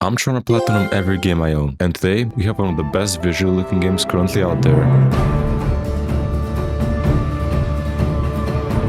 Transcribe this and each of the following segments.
I'm trying to platinum every game I own, and today we have one of the best visual looking games currently out there.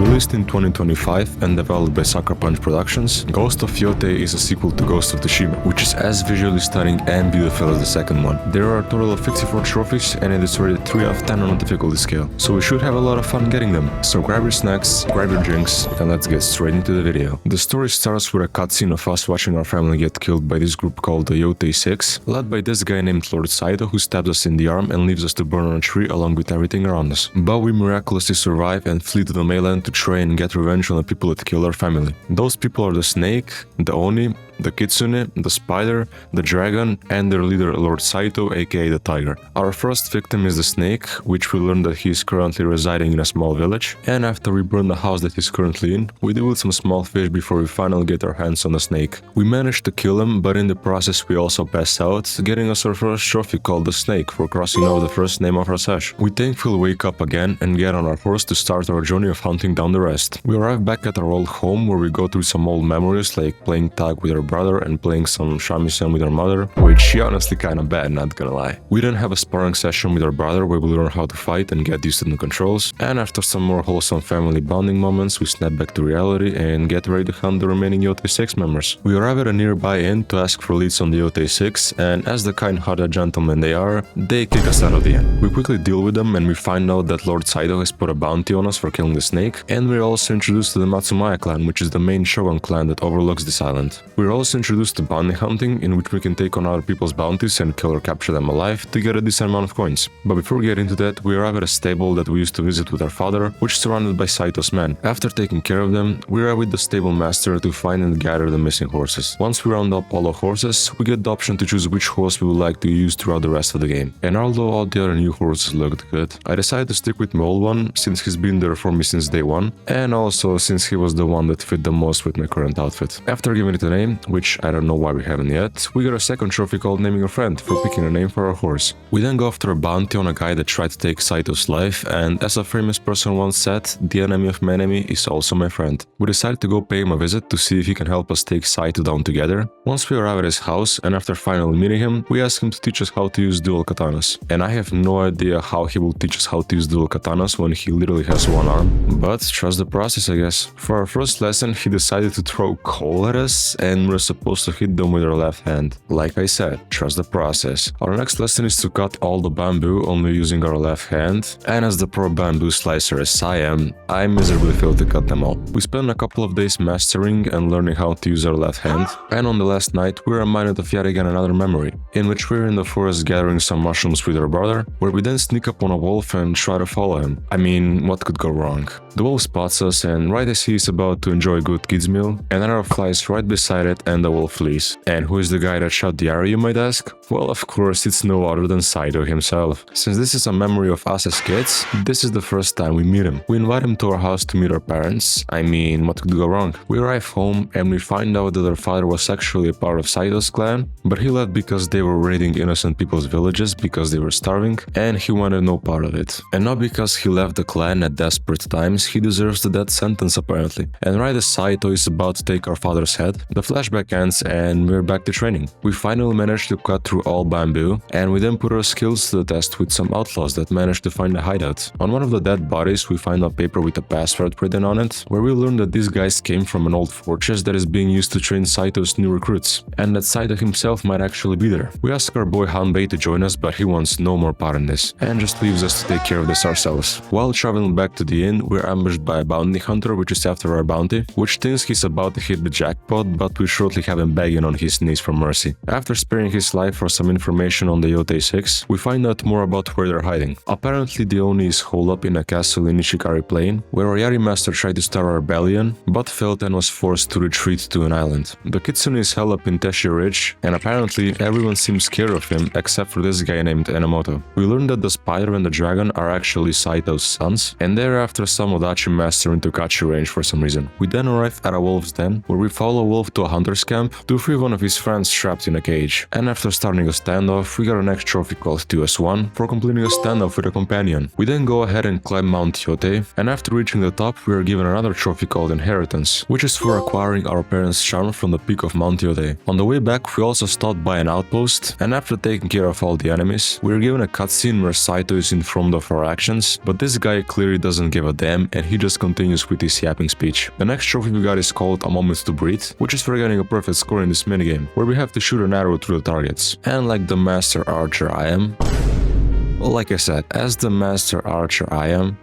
Released in 2025 and developed by Sucker Punch Productions, Ghost of Yotei is a sequel to Ghost of Tsushima, which is as visually stunning and beautiful as the second one. There are a total of 54 trophies and it is rated 3 out of 10 on the difficulty scale, so we should have a lot of fun getting them. So grab your snacks, grab your drinks, and let's get straight into the video. The story starts with a cutscene of us watching our family get killed by this group called the Yotei 6, led by this guy named Lord Saito, who stabs us in the arm and leaves us to burn on a tree along with everything around us. But we miraculously survive and flee to the mainland to try and get revenge on the people that killed our family. Those people are the snake, the Oni, the Kitsune, the spider, the dragon, and their leader Lord Saito, aka the tiger. Our first victim is the snake, which we learn that he is currently residing in a small village, and after we burn the house that he's currently in, we deal with some small fish before we finally get our hands on the snake. We manage to kill him, but in the process we also pass out, getting us our first trophy called the snake for crossing over the first name of our sesh. We thankfully wake up again and get on our horse to start our journey of hunting down the rest. We arrive back at our old home where we go through some old memories like playing tag with our brother and playing some shamisen with our mother, which she honestly kinda bad, not gonna lie. We then have a sparring session with our brother where we learn how to fight and get used to the controls, and after some more wholesome family bonding moments, we snap back to reality and get ready to hunt the remaining Yotei 6 members. We arrive at a nearby inn to ask for leads on the Yotei 6, and as the kind-hearted gentlemen they are, they kick us out of the inn. We quickly deal with them and we find out that Lord Saito has put a bounty on us for killing the snake, and we're also introduced to the Matsumaya clan, which is the main shogun clan that overlooks this island. We're also introduced to bounty hunting, in which we can take on other people's bounties and kill or capture them alive to get a decent amount of coins. But before we get into that, we arrive at a stable that we used to visit with our father, which is surrounded by Saito's men. After taking care of them, we arrive with the stable master to find and gather the missing horses. Once we round up all the horses, we get the option to choose which horse we would like to use throughout the rest of the game. And although all the other new horses looked good, I decided to stick with my old one since he's been there for me since day one, and also since he was the one that fit the most with my current outfit. After giving it a name, which I don't know why we haven't yet, we got a second trophy called naming a friend for picking a name for our horse. We then go after a bounty on a guy that tried to take Saito's life, and as a famous person once said, the enemy of my enemy is also my friend. We decided to go pay him a visit to see if he can help us take Saito down together. Once we arrive at his house, and after finally meeting him, we ask him to teach us how to use dual katanas. And I have no idea how he will teach us how to use dual katanas when he literally has one arm, but trust the process, I guess. For our first lesson, he decided to throw coal at us, and we're supposed to hit them with our left hand. Like I said, trust the process. Our next lesson is to cut all the bamboo only using our left hand, and as the pro bamboo slicer as I am, I miserably failed to cut them all. We spent a couple of days mastering and learning how to use our left hand, and on the last night we were reminded of yet again another memory, in which we're in the forest gathering some mushrooms with our brother, where we then sneak up on a wolf and try to follow him. I mean, what could go wrong? The wolf spots us, and right as he is about to enjoy a good kid's meal, an arrow flies right beside it and the wolf flees. And who is the guy that shot the arrow, you might ask? Well, of course, it's no other than Saito himself. Since this is a memory of us as kids, this is the first time we meet him. We invite him to our house to meet our parents. I mean, what could go wrong? We arrive home and we find out that our father was actually a part of Saito's clan, but he left because they were raiding innocent people's villages because they were starving, and he wanted no part of it. And not because he left the clan at desperate times, he deserves the death sentence apparently. And right as Saito is about to take our father's head, the flashback ends and we're back to training. We finally managed to cut through all bamboo, and we then put our skills to the test with some outlaws that managed to find a hideout. On one of the dead bodies we find a paper with a password written on it, where we learn that these guys came from an old fortress that is being used to train Saito's new recruits, and that Saito himself might actually be there. We ask our boy Hanbei to join us, but he wants no more part in this, and just leaves us to take care of this ourselves. While traveling back to the inn, we're ambushed by a bounty hunter which is after our bounty, which thinks he's about to hit the jackpot, but we shortly have him begging on his knees for mercy. After sparing his life for some information on the Yotei 6, we find out more about where they're hiding. Apparently the Oni is holed up in a castle in Ishikari Plain, where our Yari master tried to start a rebellion, but failed and was forced to retreat to an island. The Kitsune is held up in Teshi Ridge, and apparently everyone seems scared of him except for this guy named Enomoto. We learn that the spider and the dragon are actually Saito's sons, and they're after some Odachi master in Tokachi range for some reason. We then arrive at a wolf's den, where we follow a wolf to a hunter Hunter's camp to free one of his friends trapped in a cage. And after starting a standoff, we got our next trophy called 2S1 for completing a standoff with a companion. We then go ahead and climb Mount Yotei, and after reaching the top, we are given another trophy called Inheritance, which is for acquiring our parents' charm from the peak of Mount Yotei. On the way back, we also stopped by an outpost, and after taking care of all the enemies, we are given a cutscene where Saito is informed of our actions, but this guy clearly doesn't give a damn and he just continues with his yapping speech. The next trophy we got is called A Moment to Breathe, which is for getting a perfect score in this minigame, where we have to shoot an arrow through the targets. And like the master archer I am, like I said, as the master archer I am,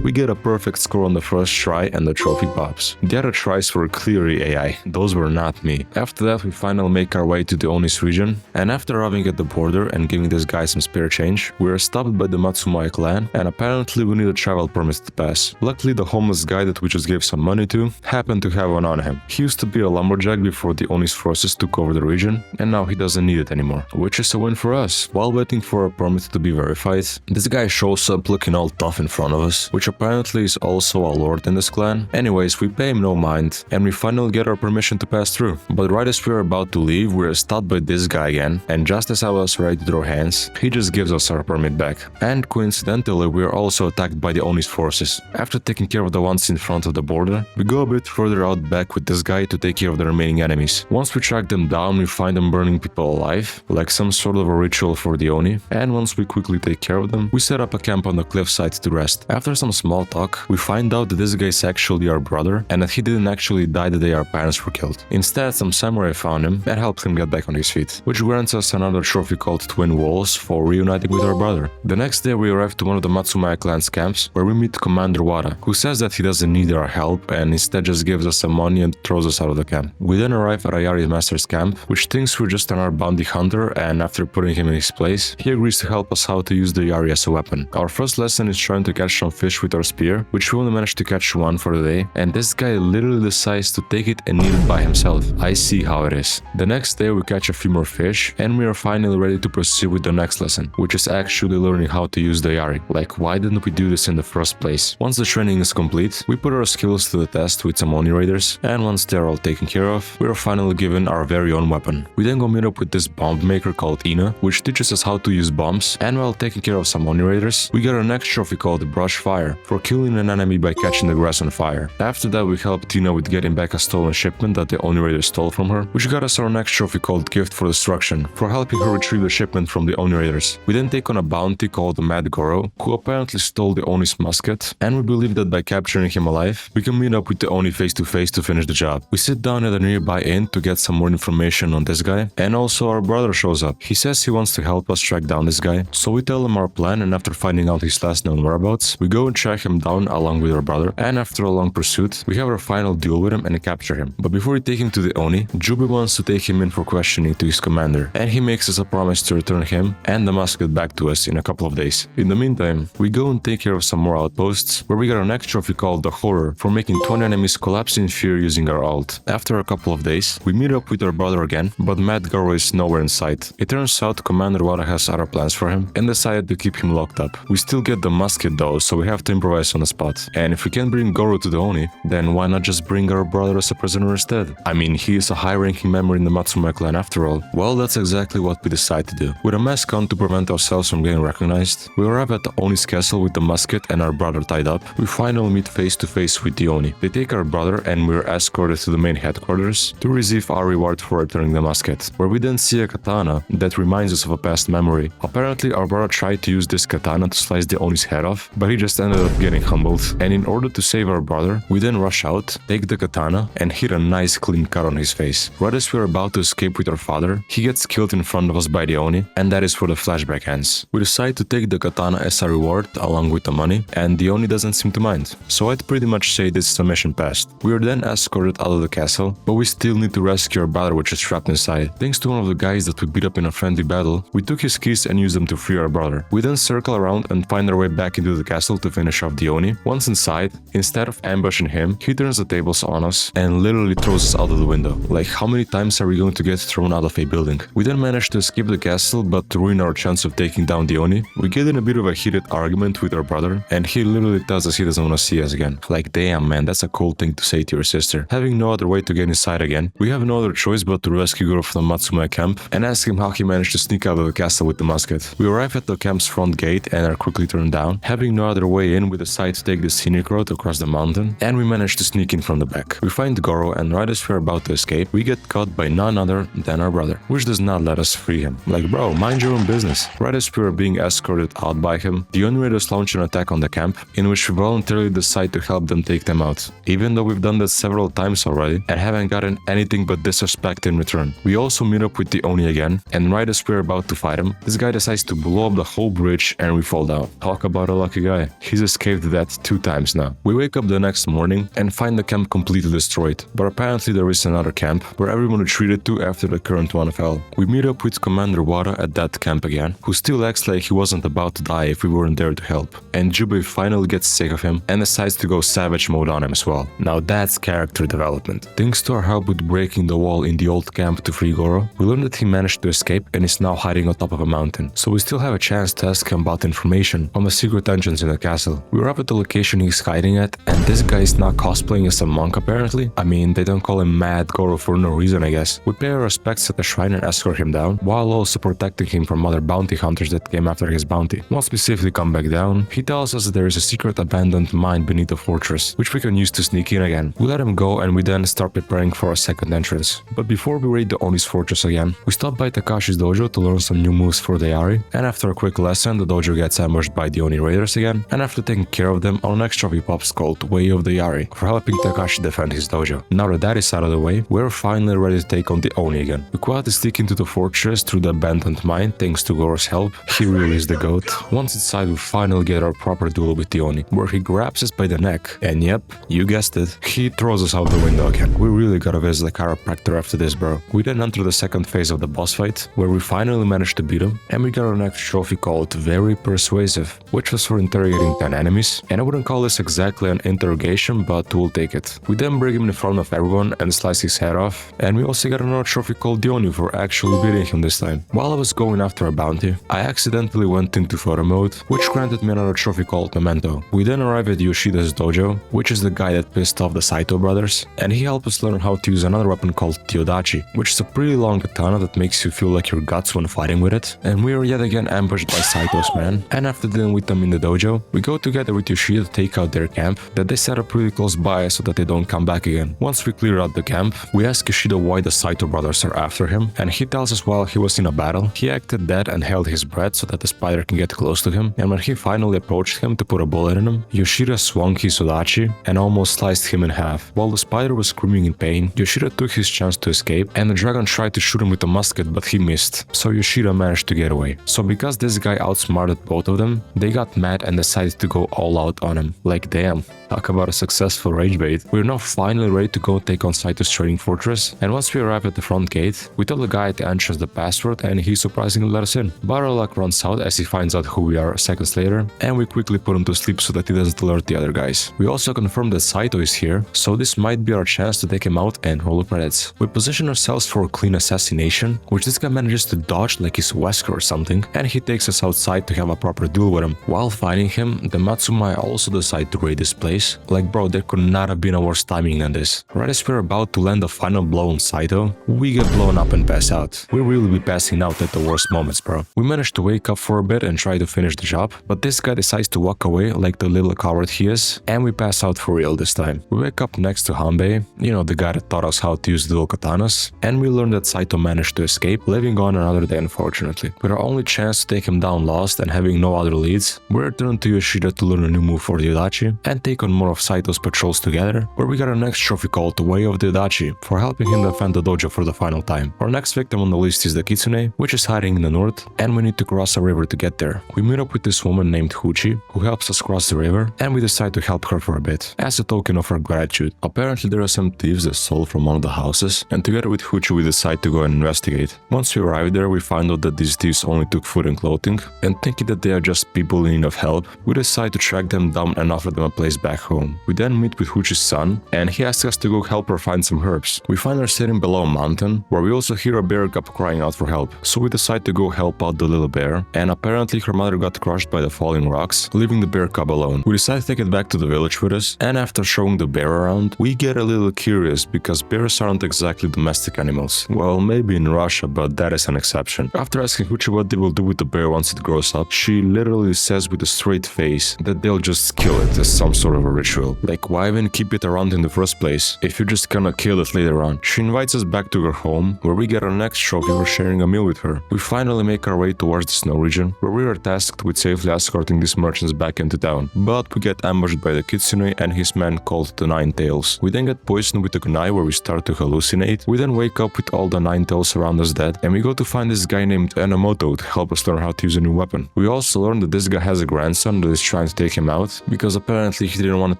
we get a perfect score on the first try and the trophy pops. The other tries were clearly AI, those were not me. After that we finally make our way to the Oni's region, and after arriving at the border and giving this guy some spare change, we are stopped by the Matsumai clan, and apparently we need a travel permit to pass. Luckily the homeless guy that we just gave some money to happened to have one on him. He used to be a lumberjack before the Oni's forces took over the region, and now he doesn't need it anymore, which is a win for us. While waiting for a permit to be verified, this guy shows up looking all tough in front of us, which apparently is also a lord in this clan. Anyways, we pay him no mind, and we finally get our permission to pass through. But right as we are about to leave, we are stopped by this guy again, and just as I was ready to throw hands, he just gives us our permit back. And coincidentally, we are also attacked by the Oni's forces. After taking care of the ones in front of the border, we go a bit further out back with this guy to take care of the remaining enemies. Once we track them down, we find them burning people alive, like some sort of a ritual for the Oni, and once we quickly take care of them, we set up a camp on the cliffside to rest. After some small talk, we find out that this guy is actually our brother and that he didn't actually die the day our parents were killed. Instead, some samurai found him and helped him get back on his feet, which grants us another trophy called Twin Walls for reuniting with our brother. The next day we arrive to one of the Matsumaya clan's camps, where we meet Commander Wada, who says that he doesn't need our help and instead just gives us some money and throws us out of the camp. We then arrive at Ayari's master's camp, which thinks we're just another bounty hunter, and after putting him in his place, he agrees to help us how to use the Yari as a weapon. Our first lesson is trying to catch some fish with our spear, which we only managed to catch one for the day, and this guy literally decides to take it and eat it by himself. I see how it is. The next day we catch a few more fish, and we are finally ready to proceed with the next lesson, which is actually learning how to use the Yari. Like, why didn't we do this in the first place? Once the training is complete, we put our skills to the test with some Oni raiders, and once they're all taken care of, we are finally given our very own weapon. We then go meet up with this bomb maker called Ina, which teaches us how to use bombs, and while taking care of some Oni raiders, we get our next trophy called Brush Fire for killing an enemy by catching the grass on fire. After that we help Tina with getting back a stolen shipment that the Oni Raiders stole from her, which got us our next trophy called Gift for Destruction for helping her retrieve the shipment from the Oni Raiders. We then take on a bounty called the Mad Goro, who apparently stole the Oni's musket, and we believe that by capturing him alive, we can meet up with the Oni face to face to finish the job. We sit down at a nearby inn to get some more information on this guy, and also our brother shows up. He says he wants to help us track down this guy, so we tell him our plan, and after finding out his last known whereabouts, we go and track him down along with our brother, and after a long pursuit, we have our final duel with him and capture him. But before we take him to the Oni, Jubi wants to take him in for questioning to his commander, and he makes us a promise to return him and the musket back to us in a couple of days. In the meantime, we go and take care of some more outposts, where we got our next trophy called the Horror for making 20 enemies collapse in fear using our ult. After a couple of days, we meet up with our brother again, but Mad Goro is nowhere in sight. It turns out Commander Wada has other plans for him and decided to keep him locked up. We still get the musket though, so we have to improvise on the spot. And if we can't bring Goro to the Oni, then why not just bring our brother as a prisoner instead? I mean, he is a high-ranking member in the Matsumaya clan after all. Well, that's exactly what we decide to do. With a mask on to prevent ourselves from getting recognized, we arrive at the Oni's castle with the musket and our brother tied up. We finally meet face to face with the Oni. They take our brother and we're escorted to the main headquarters to receive our reward for returning the musket, where we then see a katana that reminds us of a past memory. Apparently, our brother tried to use this katana to slice the Oni's head off, but he just ended up getting humbled. And in order to save our brother, we then rush out, take the katana, and hit a nice clean cut on his face. Right as we're about to escape with our father, he gets killed in front of us by the Oni, and that is where the flashback ends. We decide to take the katana as a reward along with the money, and the Oni doesn't seem to mind. So I'd pretty much say this is a mission passed. We are then escorted out of the castle, but we still need to rescue our brother, which is trapped inside. Thanks to one of the guys that we beat up in a friendly battle, we took his keys and used them to free our brother. We then circle around and find our way back into the castle to finish finish off the Oni. Once inside, instead of ambushing him, he turns the tables on us and literally throws us out of the window. Like, how many times are we going to get thrown out of a building? We then manage to escape the castle, but to ruin our chance of taking down the Oni, we get in a bit of a heated argument with our brother, and he literally tells us he doesn't want to see us again. Like, damn man, that's a cool thing to say to your sister. Having no other way to get inside again, we have no other choice but to rescue Goro from the Matsumae camp and ask him how he managed to sneak out of the castle with the musket. We arrive at the camp's front gate and are quickly turned down. Having no other way in, we decide to take the scenic road across the mountain, and we manage to sneak in from the back. We find Goro, and right as we're about to escape, we get caught by none other than our brother, which does not let us free him. Like, bro, mind your own business. Right as we are being escorted out by him, the Oni raiders launch an attack on the camp, in which we voluntarily decide to help them take them out, even though we've done that several times already and haven't gotten anything but disrespect in return. We also meet up with the Oni again, and right as we're about to fight him, this guy decides to blow up the whole bridge and we fall down. Talk about a lucky guy. He's escaped that 2 times now. We wake up the next morning and find the camp completely destroyed, but apparently there is another camp where everyone retreated to after the current one fell. We meet up with Commander Wada at that camp again, who still acts like he wasn't about to die if we weren't there to help. And Jubei finally gets sick of him and decides to go savage mode on him as well. Now that's character development. Thanks to our help with breaking the wall in the old camp to free Goro, we learn that he managed to escape and is now hiding on top of a mountain. So we still have a chance to ask him about information on the secret entrance in the castle. We arrive at the location he's hiding at, and this guy is now cosplaying as a monk apparently. I mean, they don't call him Mad Goro for no reason, I guess. We pay our respects at the shrine and escort him down, while also protecting him from other bounty hunters that came after his bounty. Once we safely come back down, he tells us that there is a secret abandoned mine beneath the fortress, which we can use to sneak in again. We let him go and we then start preparing for a second entrance. But before we raid the Oni's fortress again, we stop by Takashi's dojo to learn some new moves for the Yari, and after a quick lesson, the dojo gets ambushed by the Oni raiders again, and after taking care of them, our next trophy pops called Way of the Yari for helping Takashi defend his dojo. Now that is out of the way, we're finally ready to take on the Oni again. We quietly sneak into the fortress through the abandoned mine thanks to Goro's help. He really is the goat. Once inside, we finally get our proper duel with the Oni, where he grabs us by the neck, and yep, you guessed it, he throws us out the window again. We really gotta visit the chiropractor after this, bro. We then enter the second phase of the boss fight, where we finally managed to beat him, and we got our next trophy called Very Persuasive, which was for interrogating 10 enemies, and I wouldn't call this exactly an interrogation, but we'll take it. We then bring him in front of everyone and slice his head off, and we also got another trophy called the Oni for actually beating him this time. While I was going after a bounty, I accidentally went into photo mode, which granted me another trophy called Memento. We then arrive at Yoshida's dojo, which is the guy that pissed off the Saito brothers, and he helped us learn how to use another weapon called Teodachi, which is a pretty long katana that makes you feel like your guts when fighting with it. And we are yet again ambushed by Saito's men, and after dealing with them in the dojo, we go together with Yoshida to take out their camp that they set up pretty close by so that they don't come back again. Once we clear out the camp, we ask Yoshida why the Saito brothers are after him, and he tells us while he was in a battle, he acted dead and held his breath so that the spider can get close to him, and when he finally approached him to put a bullet in him, Yoshida swung his Odachi and almost sliced him in half. While the spider was screaming in pain, Yoshida took his chance to escape, and the dragon tried to shoot him with a musket but he missed, so Yoshida managed to get away. So because this guy outsmarted both of them, they got mad and decided to go all out on him. Like damn, talk about a successful rage bait. We're now finally ready to go take on Saito's trading fortress, and once we arrive at the front gate, we tell the guy to enter the password and he surprisingly let us in. But our luck runs out as he finds out who we are seconds later, and we quickly put him to sleep so that he doesn't alert the other guys. We also confirm that Saito is here, so this might be our chance to take him out and roll the credits. We position ourselves for a clean assassination, which this guy manages to dodge like he's Wesker or something, and he takes us outside to have a proper duel with him. While fighting him, the Matsumae also decide to raid this place. Like bro, there could not have been a worse timing than this. Right as we're about to land the final blow on Saito, we get blown up and pass out. We really be passing out at the worst moments, bro. We managed to wake up for a bit and try to finish the job, but this guy decides to walk away like the little coward he is, and we pass out for real this time. We wake up next to Hanbei, you know, the guy that taught us how to use dual katanas, and we learn that Saito managed to escape, living on another day unfortunately. With our only chance to take him down lost and having no other leads, we return to Yoshida to learn a new move for the Odachi and take on more of Saito's patrols together, where we got our next trophy called the Way of the Odachi for helping him defend the dojo for the final time. Our next victim on the list is the Kitsune, which is hiding in the north, and we need to cross a river to get there. We meet up with this woman named Huchi, who helps us cross the river, and we decide to help her for a bit, as a token of our gratitude. Apparently there are some thieves that stole from one of the houses, and together with Huchi we decide to go and investigate. Once we arrive there, we find out that these thieves only took food and clothing, and thinking that they are just people in need of help, we decide decide to track them down and offer them a place back home. We then meet with Huchi's son, and he asks us to go help her find some herbs. We find her sitting below a mountain, where we also hear a bear cub crying out for help. So we decide to go help out the little bear, and apparently her mother got crushed by the falling rocks, leaving the bear cub alone. We decide to take it back to the village with us, and after showing the bear around, we get a little curious because bears aren't exactly domestic animals. Well, maybe in Russia, but that is an exception. After asking Huchi what they will do with the bear once it grows up, she literally says with a straight face that they'll just kill it as some sort of a ritual. Like, why even keep it around in the first place if you're just gonna kill it later on? She invites us back to her home, where we get our next trophy for sharing a meal with her. We finally make our way towards the snow region, where we are tasked with safely escorting these merchants back into town. But we get ambushed by the kitsune and his man called the Nine Tails. We then get poisoned with a kunai, where we start to hallucinate. We then wake up with all the Nine Tails around us dead, and we go to find this guy named Enomoto to help us learn how to use a new weapon. We also learn that this guy has a grandson that is trying to take him out, because apparently he didn't want to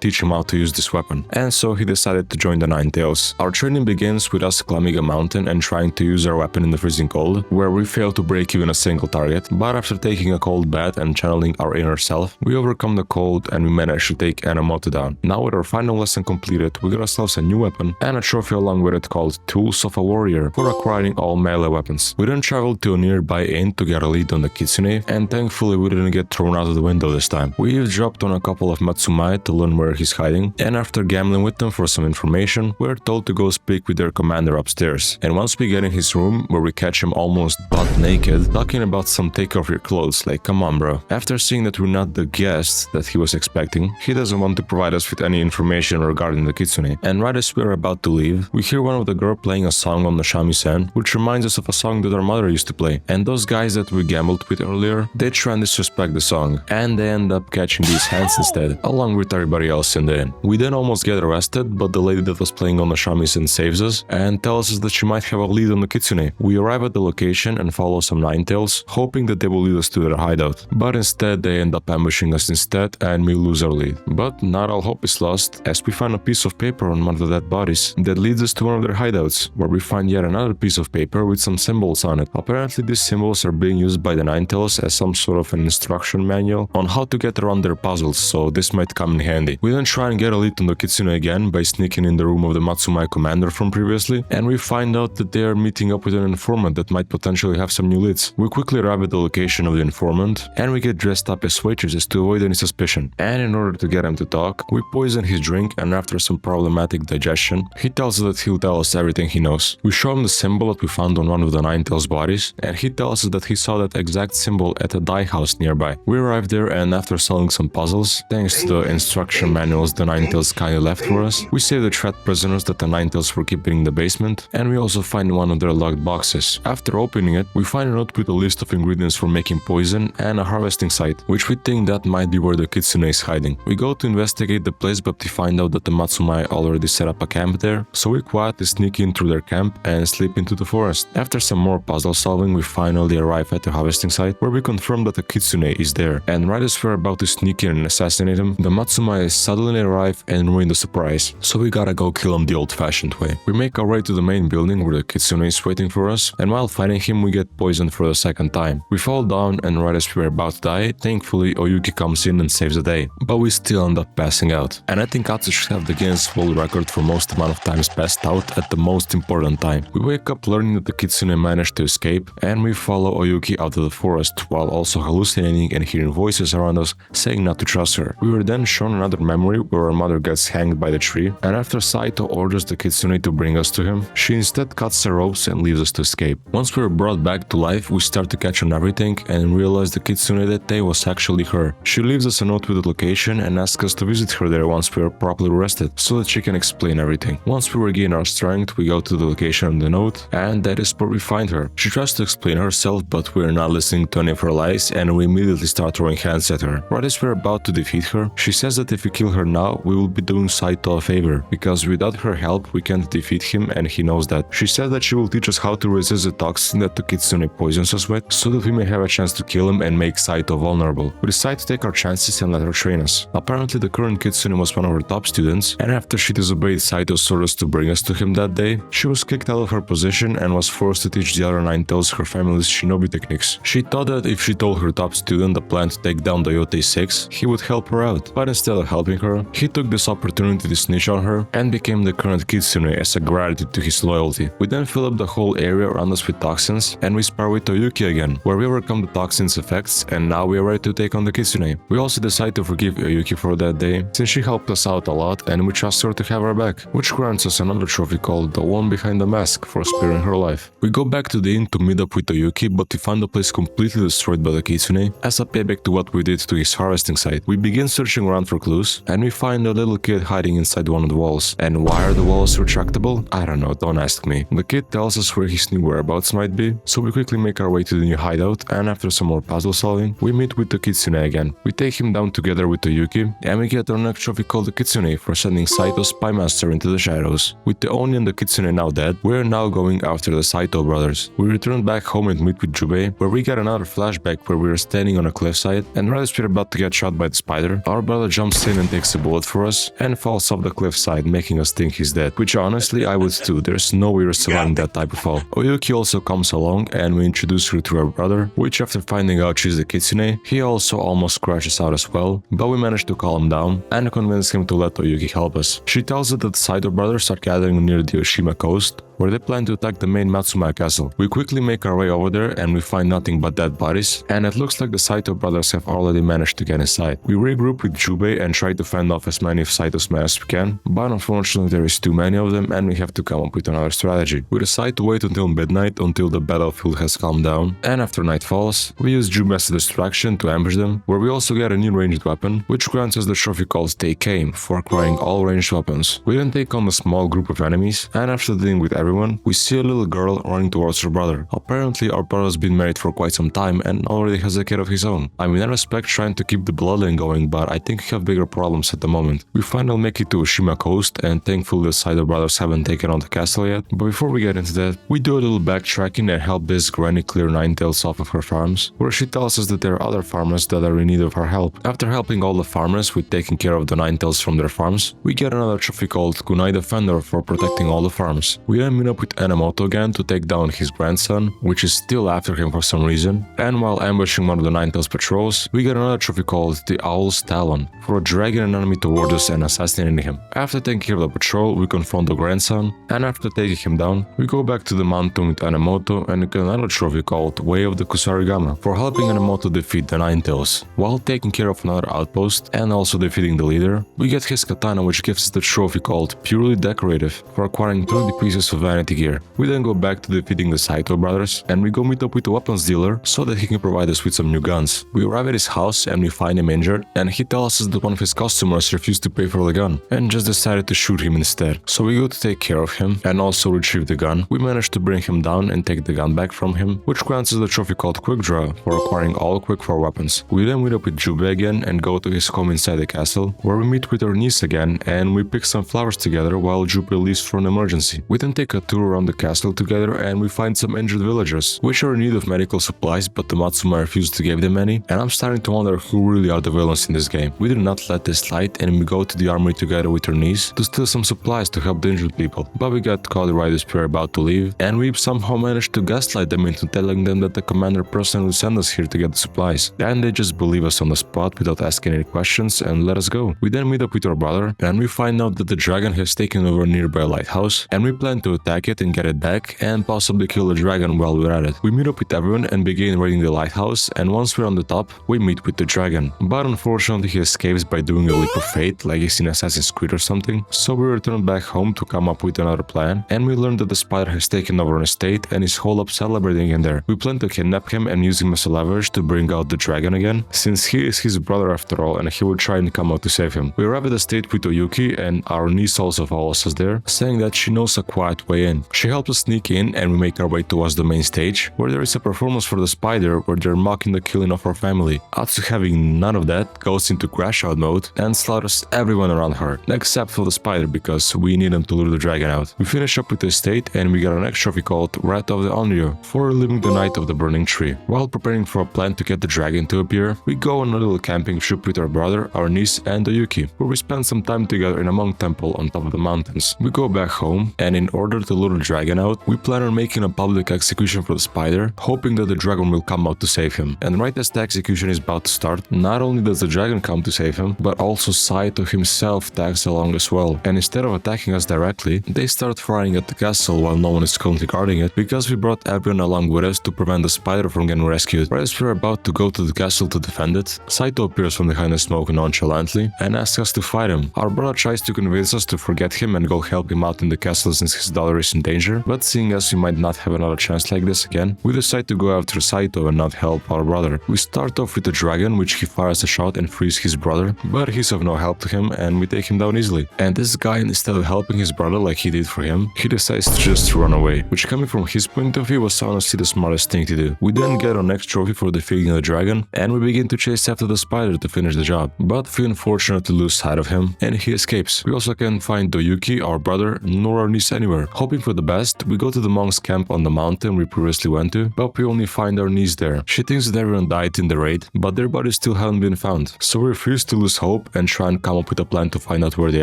teach him how to use this weapon, and so he decided to join the Nine Tails. Our training begins with us climbing a mountain and trying to use our weapon in the freezing cold, where we fail to break even a single target, but after taking a cold bath and channeling our inner self, we overcome the cold and we manage to take Enomoto down. Now with our final lesson completed, we got ourselves a new weapon and a trophy along with it called Tools of a Warrior for acquiring all melee weapons. We then traveled to a nearby inn to get a lead on the kitsune, and thankfully we didn't get thrown out of the window this time. We eavesdropped on a couple of Matsumai to learn where he's hiding, and after gambling with them for some information, we're told to go speak with their commander upstairs. And once we get in his room, where we catch him almost butt naked, talking about some take off your clothes, like come on bro. After seeing that we're not the guests that he was expecting, he doesn't want to provide us with any information regarding the kitsune. And right as we're about to leave, we hear one of the girls playing a song on the shamisen, which reminds us of a song that our mother used to play. And those guys that we gambled with earlier, they try and disrespect the song, and they end up catching these hands instead, along with everybody else in the inn. We then almost get arrested, but the lady that was playing on the shamisen saves us and tells us that she might have a lead on the kitsune. We arrive at the location and follow some Nine Tails, hoping that they will lead us to their hideout. But instead they end up ambushing us instead, and we lose our lead. But not all hope is lost, as we find a piece of paper on one of the dead bodies that leads us to one of their hideouts, where we find yet another piece of paper with some symbols on it. Apparently these symbols are being used by the Nine Tails as some sort of an instruction manual on how to get around their puzzles, so this might come in handy. We then try and get a lead on the kitsune again by sneaking in the room of the Matsumai commander from previously, and we find out that they are meeting up with an informant that might potentially have some new leads. We quickly arrive at the location of the informant, and we get dressed up as waitresses to avoid any suspicion. And in order to get him to talk, we poison his drink, and after some problematic digestion, he tells us that he'll tell us everything he knows. We show him the symbol that we found on one of the Nine Tails bodies, and he tells us that he saw that exact symbol at a dye house nearby. We arrive there, and after solving some puzzles, thanks to the instruction manuals the Nine Tails kindly left for us, we save the trapped prisoners that the Nine Tails were keeping in the basement, and we also find one of their locked boxes. After opening it, we find a note with a list of ingredients for making poison and a harvesting site, which we think that might be where the kitsune is hiding. We go to investigate the place, but we find out that the Matsumai already set up a camp there, so we quietly sneak in through their camp and slip into the forest. After some more puzzle solving, we finally arrive at the harvesting site, where we confirm that the kitsune is there, and right as we're about to sneak in and assassinate him, the Matsumai suddenly arrive and ruin the surprise, so we gotta go kill him the old-fashioned way. We make our way to the main building where the kitsune is waiting for us, and while fighting him we get poisoned for the second time. We fall down, and right as we're about to die, thankfully Oyuki comes in and saves the day, but we still end up passing out. And I think Katsu should have the Guinness World Record for most amount of times passed out at the most important time. We wake up learning that the kitsune managed to escape, and we follow Oyuki out of the forest while also hallucinating and hearing voices around us saying not to trust her. We were then shown another memory where our mother gets hanged by the tree, and after Saito orders the kitsune to bring us to him, she instead cuts the ropes and leaves us to escape. Once we were brought back to life, we start to catch on everything and realize the kitsune that day was actually her. She leaves us a note with the location and asks us to visit her there once we are properly rested, so that she can explain everything. Once we regain our strength, we go to the location on the note, and that is where we find her. She tries to explain herself, but we are not listening to any of her lies, and we immediately start throwing hands at her. Right as we're about to defeat her, she says that if we kill her now, we will be doing Saito a favor, because without her help we can't defeat him, and he knows that. She said that she will teach us how to resist the toxin that the kitsune poisons us with, so that we may have a chance to kill him and make Saito vulnerable. We decide to take our chances and let her train us. Apparently the current kitsune was one of her top students, and after she disobeyed Saito's orders to bring us to him that day, she was kicked out of her position and was forced to teach the other Nine Tails her family's shinobi techniques. She thought that if she told her top student the plan to take down the Yotei 6, he would help her out. But instead of helping her, he took this opportunity to snitch on her and became the current kitsune as a gratitude to his loyalty. We then fill up the whole area around us with toxins, and we spar with Oyuki again, where we overcome the toxins effects, and now we are ready to take on the kitsune. We also decide to forgive Oyuki for that day, since she helped us out a lot and we trust her to have her back, which grants us another trophy called the one behind the mask for sparing her life. We go back to the inn to meet up with Oyuki, but we find the place completely destroyed by the kitsune as a payback to what we did to his harvesting site. We begin searching around for clues, and we find a little kid hiding inside one of the walls. And why are the walls retractable? I don't know, don't ask me. The kid tells us where his new whereabouts might be, so we quickly make our way to the new hideout, and after some more puzzle solving, we meet with the kitsune again. We take him down together with Oyuki, and we get our next trophy called the kitsune for sending Saito's spy master into the shadows. With the Oni and the kitsune now dead, we are now going after the Saito brothers. We return back home and meet with Jubei, where we get another flashback where we are standing on a cliffside, and right as we're about to get shot by the spider, our brother jumps in and takes a bullet for us, and falls off the cliffside, making us think he's dead. Which honestly, I would too, there's no way we're surviving that type of fall. Oyuki also comes along, and we introduce her to her brother, which after finding out she's the kitsune, he also almost crashes out as well, but we manage to calm him down and convince him to let Oyuki help us. She tells us that the Saito brothers are gathering near the Oshima coast, where they plan to attack the main Matsumaya castle. We quickly make our way over there and we find nothing but dead bodies, and it looks like the Saito brothers have already managed to get inside. We regroup with Jubei and try to fend off as many of Saito's men as we can, but unfortunately there is too many of them and we have to come up with another strategy. We decide to wait until midnight until the battlefield has calmed down, and after night falls, we use Jubei as a distraction to ambush them, where we also get a new ranged weapon, which grants us the trophy called They Came for acquiring all ranged weapons. We then take on a small group of enemies, and after dealing with everyone, we see a little girl running towards her brother. Apparently our brother has been married for quite some time and already has a kid of his own. I'm in that respect trying to keep the bloodline going, but I think we have bigger problems at the moment. We finally make it to Oshima coast, and thankfully the Saito brothers haven't taken on the castle yet, but before we get into that, we do a little backtracking and help this granny clear Ninetales off of her farms, where she tells us that there are other farmers that are in need of our help. After helping all the farmers with taking care of the Ninetales from their farms, we get another trophy called Kunai Defender for protecting all the farms. We then meet up with Enomoto again to take down his grandson, which is still after him for some reason, and while ambushing one of the Ninetales patrols, we get another trophy called the Owl's Talon for dragging an enemy towards us and assassinating him. After taking care of the patrol, we confront the grandson, and after taking him down, we go back to the mountain with Enomoto and get another trophy called Way of the Kusarigama for helping Enomoto defeat the Ninetales. While taking care of another outpost and also defeating the leader, we get his katana, which gives us the trophy called Purely Decorative for acquiring 30 pieces of vanity gear. We then go back to defeating the Saito brothers, and we go meet up with the weapons dealer so that he can provide us with some new guns. We arrive at his house and we find him injured, and he tells us that one of his customers refused to pay for the gun and just decided to shoot him instead. So we go to take care of him and also retrieve the gun. We manage to bring him down and take the gun back from him, which grants us the trophy called Quick Draw for acquiring all Quick 4 weapons. We then meet up with Jubei again and go to his home inside the castle, where we meet with our niece again and we pick some flowers together while Jubei leaves for an emergency. We then take a tour around the castle together and we find some injured villagers, which are in need of medical supplies, but the Matsuma refused to give them any, and I'm starting to wonder who really are the villains in this game. We do not let this slide and we go to the armory together with our niece to steal some supplies to help the injured people, but we get caught right as we're about to leave, and we somehow managed to gaslight them into telling them that the commander personally sent us here to get the supplies, and they just believe us on the spot without asking any questions and let us go. We then meet up with our brother and we find out that the dragon has taken over a nearby lighthouse, and we plan to attack it and get it back and possibly kill the dragon while we're at it. We meet up with everyone and begin raiding the lighthouse, and once we're on the top, we meet with the dragon. But unfortunately he escapes by doing a leap of faith like he's in Assassin's Creed or something, so we return back home to come up with another plan, and we learn that the spider has taken over an estate and is holed up celebrating in there. We plan to kidnap him and use him as a leverage to bring out the dragon again, since he is his brother after all and he will try and come out to save him. We arrive at the estate with Oyuki, and our niece also follows us there, saying that she knows a quiet way in. She helps us sneak in and we make our way towards the main stage, where there is a performance for the spider where they're mocking the killing of our family. Atsu, having none of that, goes into crash out mode and slaughters everyone around her, except for the spider because we need him to lure the dragon out. We finish up with the estate and we get our next trophy called Wrath of the Onryo for living the night of the burning tree. While preparing for a plan to get the dragon to appear, we go on a little camping trip with our brother, our niece and Oyuki, where we spend some time together in a monk temple on top of the mountains. We go back home, and in order order to lure the dragon out, we plan on making a public execution for the spider, hoping that the dragon will come out to save him. And right as the execution is about to start, not only does the dragon come to save him, but also Saito himself tags along as well. And instead of attacking us directly, they start firing at the castle while no one is currently guarding it, because we brought everyone along with us to prevent the spider from getting rescued. Right as we're about to go to the castle to defend it, Saito appears from behind the smoke nonchalantly and asks us to fight him. Our brother tries to convince us to forget him and go help him out in the castle since his daughter is in danger, but seeing as we might not have another chance like this again, we decide to go after Saito and not help our brother. We start off with the dragon, which he fires a shot and frees his brother, but he's of no help to him and we take him down easily. And this guy, instead of helping his brother like he did for him, he decides to just run away, which coming from his point of view was honestly the smartest thing to do. We then get our next trophy for defeating the dragon, and we begin to chase after the spider to finish the job, but we unfortunately lose sight of him and he escapes. We also can't find Doyuki, our brother, nor our niece anywhere. Hoping for the best, we go to the monk's camp on the mountain we previously went to, but we only find our niece there. She thinks that everyone died in the raid, but their bodies still haven't been found, so we refuse to lose hope and try and come up with a plan to find out where they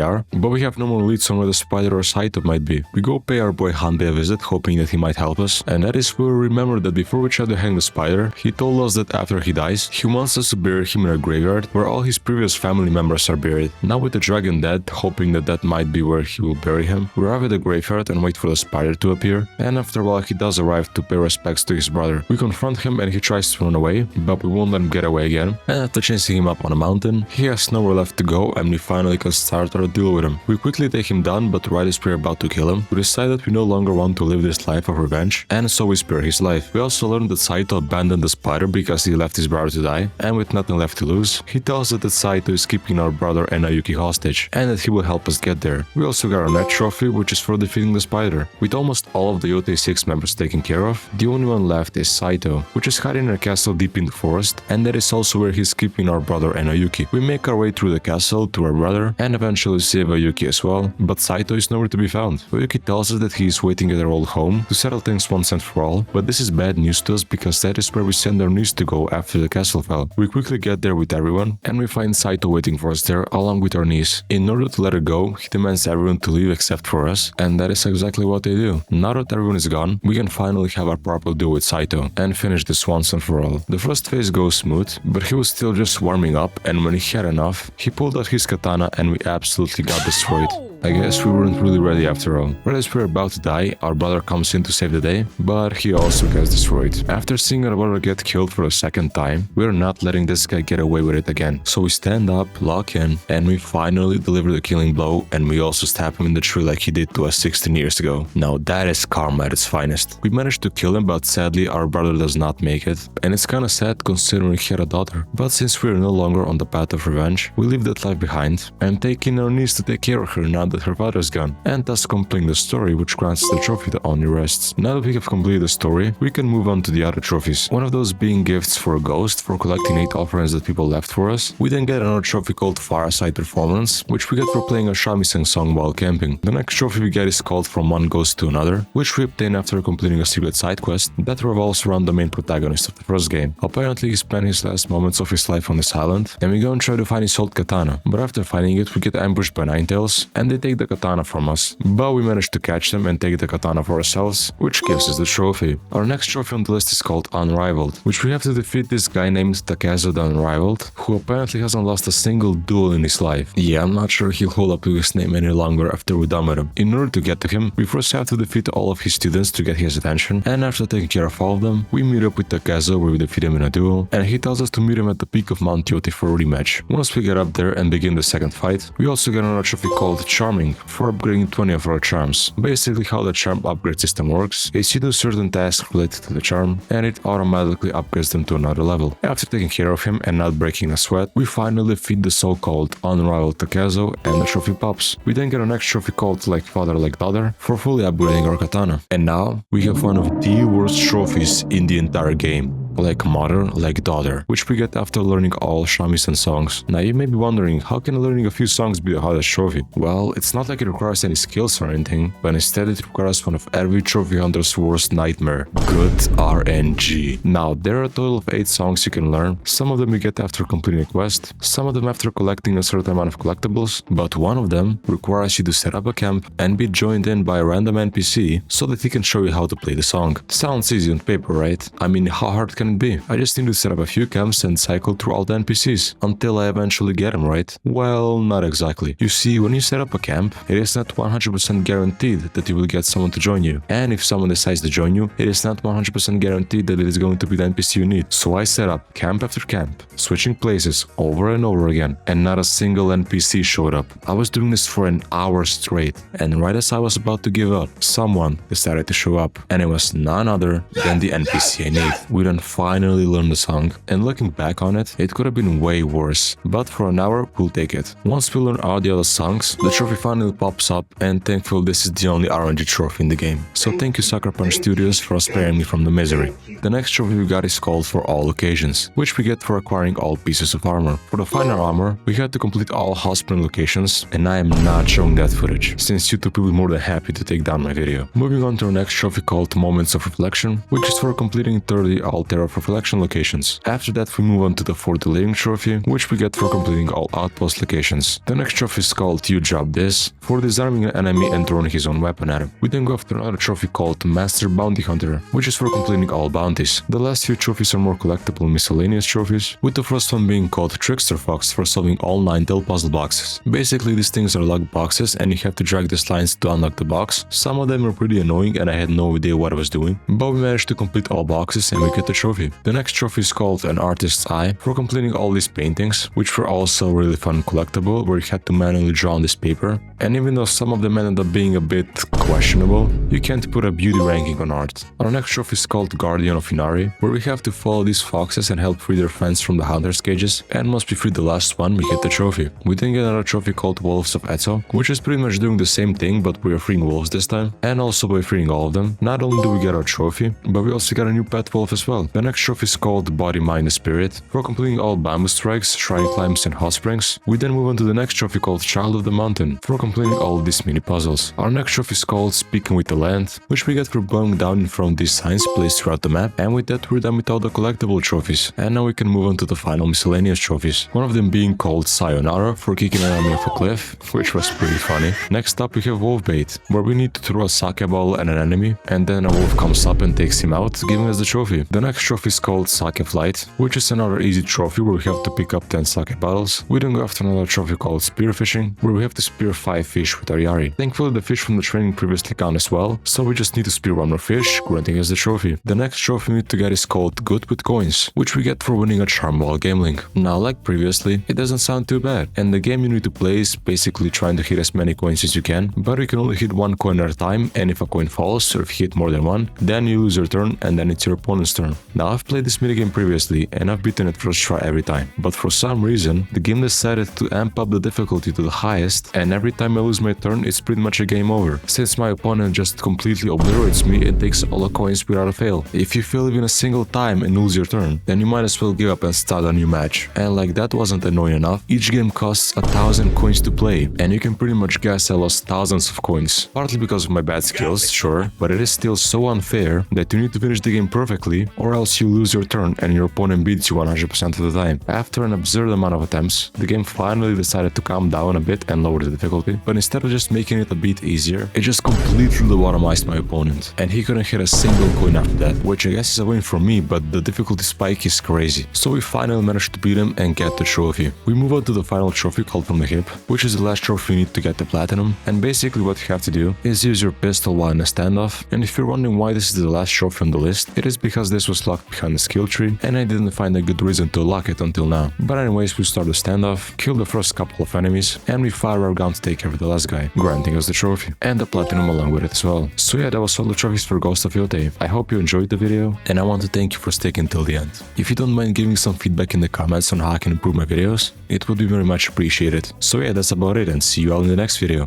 are, but we have no more leads on where the spider or Saito might be. We go pay our boy Hande a visit, hoping that he might help us, and that is where we remember that before we try to hang the spider, he told us that after he dies, he wants us to bury him in a graveyard where all his previous family members are buried. Now with the dragon dead, hoping that that might be where he will bury him, we arrive at the graveyard and wait for the spider to appear, and after a while he does arrive to pay respects to his brother. We confront him and he tries to run away, but we won't let him get away again, and after chasing him up on a mountain, he has nowhere left to go and we finally can start our deal with him. We quickly take him down, but right as we're about to kill him, we decide that we no longer want to live this life of revenge, and so we spare his life. We also learn that Saito abandoned the spider because he left his brother to die, and with nothing left to lose, he tells us that Saito is keeping our brother and Ayuki hostage, and that he will help us get there. We also got our next trophy, which is for defeating the spider. With almost all of the Yotei 6 members taken care of, the only one left is Saito, which is hiding in a castle deep in the forest, and that is also where he's keeping our brother and Ayuki. We make our way through the castle to our brother, and eventually save Ayuki as well, but Saito is nowhere to be found. Ayuki tells us that he is waiting at our old home to settle things once and for all, but this is bad news to us because that is where we send our niece to go after the castle fell. We quickly get there with everyone, and we find Saito waiting for us there along with our niece. In order to let her go, he demands everyone to leave except for us, and that is exactly what they do. Now that everyone is gone, we can finally have our proper duel with Saito and finish this once and for all. The first phase goes smooth, but he was still just warming up, and when he had enough, he pulled out his katana and we absolutely got destroyed. I guess we weren't really ready after all. Right as we're about to die, our brother comes in to save the day, but he also gets destroyed. After seeing our brother get killed for a second time, we're not letting this guy get away with it again. So we stand up, lock in, and we finally deliver the killing blow, and we also stab him in the tree like he did to us 16 years ago. Now that is karma at its finest. We managed to kill him, but sadly our brother does not make it, and it's kinda sad considering he had a daughter. But since we're no longer on the path of revenge, we leave that life behind and take in our niece to take care of her now that her father is gone, and thus completing the story, which grants the trophy that only rests. Now that we have completed the story, we can move on to the other trophies, one of those being gifts for a ghost for collecting 8 offerings that people left for us. We then get another trophy called Fireside Performance, which we get for playing a shamisen song while camping. The next trophy we get is called From One Ghost to Another, which we obtain after completing a secret side quest that revolves around the main protagonist of the first game. Apparently he spent his last moments of his life on this island, and we go and try to find his old katana, but after finding it we get ambushed by Ninetales, and they take the katana from us, but we manage to catch them and take the katana for ourselves, which gives us the trophy. Our next trophy on the list is called Unrivaled, which we have to defeat this guy named Takezo the Unrivaled, who apparently hasn't lost a single duel in his life. Yeah, I'm not sure he'll hold up to his name any longer after we're done with him. In order to get to him, we first have to defeat all of his students to get his attention, and after taking care of all of them, we meet up with Takezo where we defeat him in a duel, and he tells us to meet him at the peak of Mount Yotei for a rematch. Once we get up there and begin the second fight, we also get another trophy called Charming for upgrading 20 of our charms. Basically how the charm upgrade system works is you do certain tasks related to the charm, and it automatically upgrades them to another level. After taking care of him and not breaking a sweat, we finally defeat the so-called Unrivaled Takezo and the trophy pops. We then get our next trophy called Like Father Like Daughter for fully upgrading our katana. And now we have one of the worst trophies in the entire game. like mother, like daughter, which we get after learning all shamisen songs. Now you may be wondering, how can learning a few songs be the hardest trophy? Well, it's not like it requires any skills or anything, but instead it requires one of every trophy hunter's worst nightmare: good RNG. Now, there are a total of 8 songs you can learn. Some of them you get after completing a quest, some of them after collecting a certain amount of collectibles, but one of them requires you to set up a camp and be joined in by a random NPC so that he can show you how to play the song. Sounds easy on paper, right? I mean, how hard can it be? I just need to set up a few camps and cycle through all the NPCs until I eventually get them, right? Well, not exactly. You see, when you set up a camp, it is not 100% guaranteed that you will get someone to join you. And if someone decides to join you, it is not 100% guaranteed that it is going to be the NPC you need. So I set up camp after camp, switching places over and over again, and not a single NPC showed up. I was doing this for an hour straight, and right as I was about to give up, someone decided to show up, and it was none other than the NPC I need. We then finally learned the song, and looking back on it, it could have been way worse, but for an hour, we'll take it. Once we learn all the other songs, the trophy finally pops up, and thankfully this is the only RNG trophy in the game. So thank you Sucker Punch Studios for sparing me from the misery. The next trophy we got is called For All Occasions, which we get for acquiring all pieces of armor. For the final armor, we had to complete all hospital locations, and I am not showing that footage, since YouTube will be more than happy to take down my video. Moving on to our next trophy called Moments of Reflection, which is for completing 30 Altar of Reflection locations. After that we move on to the 40 Living trophy, which we get for completing all outpost locations. The next trophy is called You Drop This, for disarming an enemy and throwing his own weapon at him. We then go after another trophy called Master Bounty Hunter, which is for completing all bounties. The last few trophies are more collectible miscellaneous trophies, with the first one being called Trickster Fox for solving all 9 Dell puzzle boxes. Basically these things are locked boxes and you have to drag these lines to unlock the box. Some of them are pretty annoying and I had no idea what I was doing, but we managed to complete all boxes and we get the trophy. The next trophy is called An Artist's Eye for completing all these paintings, which were also really fun collectible, where you had to manually draw on this paper, and even though some of them ended up being a bit questionable, you can't put a beauty ranking on art. Our next trophy is called Guardian of Inari, where we have to follow these foxes and help free their friends from the hunter's cages, and once we free the last one, we get the trophy. We then get another trophy called Wolves of Eto, which is pretty much doing the same thing, but we are freeing wolves this time, and also by freeing all of them, not only do we get our trophy, but we also got a new pet wolf as well. The next trophy is called Body, Mind and Spirit, for completing all bamboo strikes, shrine climbs and hot springs. We then move on to the next trophy called Child of the Mountain, for completing all of these mini puzzles. Our next trophy is called Speaking with the Land, which we get for blowing down in front of these signs placed throughout the map, and with that we're done with all the collectible trophies, and now we can move on to the final miscellaneous trophies, one of them being called Sayonara for kicking an enemy off a cliff, which was pretty funny. Next up we have Wolf Bait, where we need to throw a sake ball at an enemy, and then a wolf comes up and takes him out, giving us the trophy. The next trophy is called Sake Flight, which is another easy trophy where we have to pick up 10 sake bottles. We then go after another trophy called Spear Fishing, where we have to spear 5 fish with our Yari. Thankfully the fish from the training previously count as well, so we just need to spear 1 more fish, granting us the trophy. The next trophy we need to get is called Good with Coins, which we get for winning a charm while gambling. Now, like previously, it doesn't sound too bad, and the game you need to play is basically trying to hit as many coins as you can, but you can only hit 1 coin at a time, and if a coin falls, or if you hit more than 1, then you lose your turn, and then it's your opponent's turn. Now, I've played this minigame previously, and I've beaten it first try every time, but for some reason, the game decided to amp up the difficulty to the highest, and every time I lose my turn, it's pretty much a game over. Since my opponent just completely obliterates me and takes all the coins without a fail. If you fail even a single time and lose your turn, then you might as well give up and start a new match. And like that wasn't annoying enough, each game costs 1,000 coins to play, and you can pretty much guess I lost thousands of coins. Partly because of my bad skills, sure, but it is still so unfair that you need to finish the game perfectly, or else you lose your turn and your opponent beats you 100% of the time. After an absurd amount of attempts, the game finally decided to calm down a bit and lower the difficulty, but instead of just making it a bit easier, it just completely lobotomized my opponent, and he couldn't hit a single coin after that, which I guess is a win for me, but the difficulty spike is crazy. So we finally managed to beat him and get the trophy. We move on to the final trophy called From the Hip, which is the last trophy you need to get the platinum, and basically what you have to do is use your pistol while in a standoff, and if you're wondering why this is the last trophy on the list, it is because this was locked behind the skill tree, and I didn't find a good reason to lock it until now. But anyways, we start the standoff, kill the first couple of enemies, and we fire our gun to take care of the last guy, granting us the trophy, and the platinum along with it as well. So yeah, that was all the trophies for Ghost of Yotei. I hope you enjoyed the video, and I want to thank you for sticking till the end. If you don't mind giving some feedback in the comments on how I can improve my videos, it would be very much appreciated. So yeah, that's about it, and see you all in the next video.